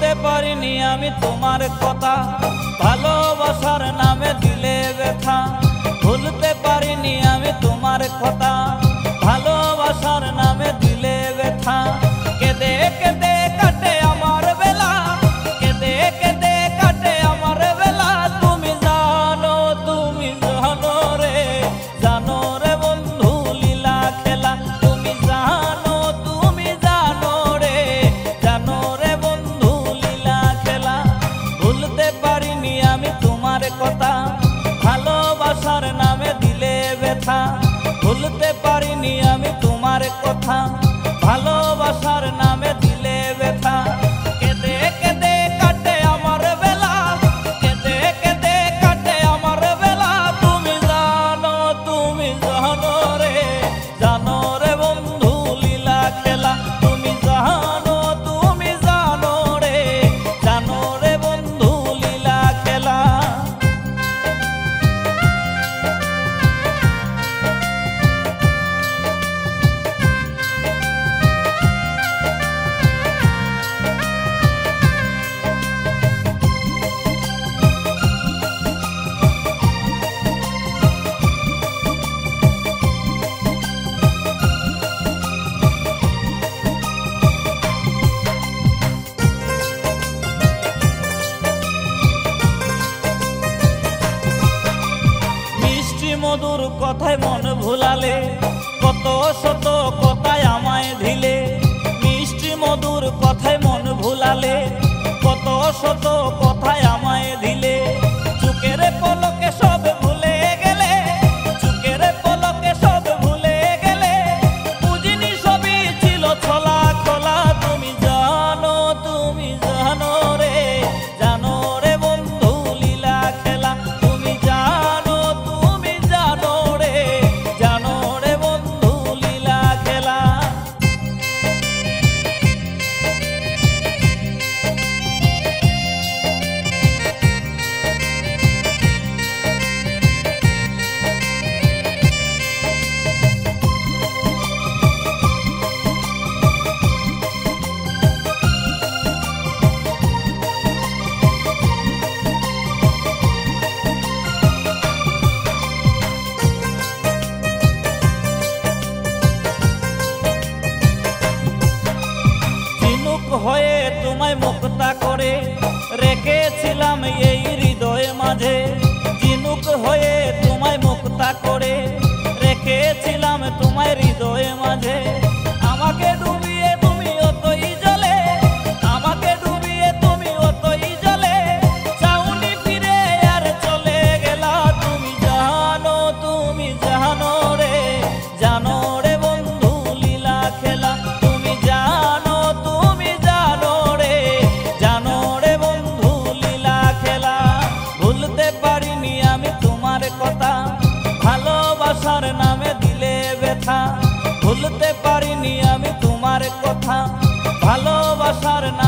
ভুলতে পারিনি আমি তোমার কথা, ভালোবাসার নামে দিলে ব্যথা। ভুলতে পারিনি আমি তোমার কথা, ভালোবাসার নামে দিলে ব্যথা। কেঁদে কেঁদে কাটে আমার বেলা, কেঁদে কেঁদে কাটে আমার বেলা। তুমি জানো রে, জানো রে বন্ধু লীলা খেলা। তুমি জানো রে, জানো রে বন্ধু লীলা খেলা। ভুলতে পারিনি আমি তোমার কথা, ভালোবাসার নামে দিলে ব্যথা। ভুলতে পারিনি আমি তোমার কথা, ভালোবাসার নামে দিলে ব্যথা। কেঁদে কেঁদে কাটে আমার বেলা, কেঁদে কেঁদে কাটে আমার বেলা। তুমি জানো রে, জানো রে বন্ধু লীলা খেলা। তুমি জানো রে, জানো রে বন্ধু লীলা খেলা। মধুর কথায় মন ভুলালে, কত শত কথায় আমায় দিলে। মিষ্টি মধুর কথায় মন ভুলালে, কত শত কথায় আমায় দিলে। চুকের পলকে সব ভুলে গেলে, চুকের পলকে সব ভুলে গেলে। বুঝিনি সবই ছিল ছলা খোলা। তুমি জানো রে, জানো রে বন্ধু লীলা খেলা। তুমি জানো রে, জানো রে বন্ধু লীলা খেলা। হয়ে তোমায় মুক্তা করে রেখেছিলাম এই হৃদয় মাঝে। ঝিনুক হয়ে তোমায় মুক্তা করে রেখেছিলাম তোমায় হৃদয় মাঝে। আমাকে ডুবিয়ে তুমি অতই জলে, আমাকে ডুবিয়ে তুমি অতই জলে। চাউনি ফিরে আর চলে গেলা। তুমি জানো রে, জানো রে বন্ধু লীলা খেলা। তুমি জানো রে, জানো রে বন্ধু লীলা খেলা। ভুলতে পারিনি আমি তোমার কথা, ভালোবাসার নামে দিলে ব্যথা। ভুলতে পারিনি আমি তোমার কথা, ভালোবাসার নামে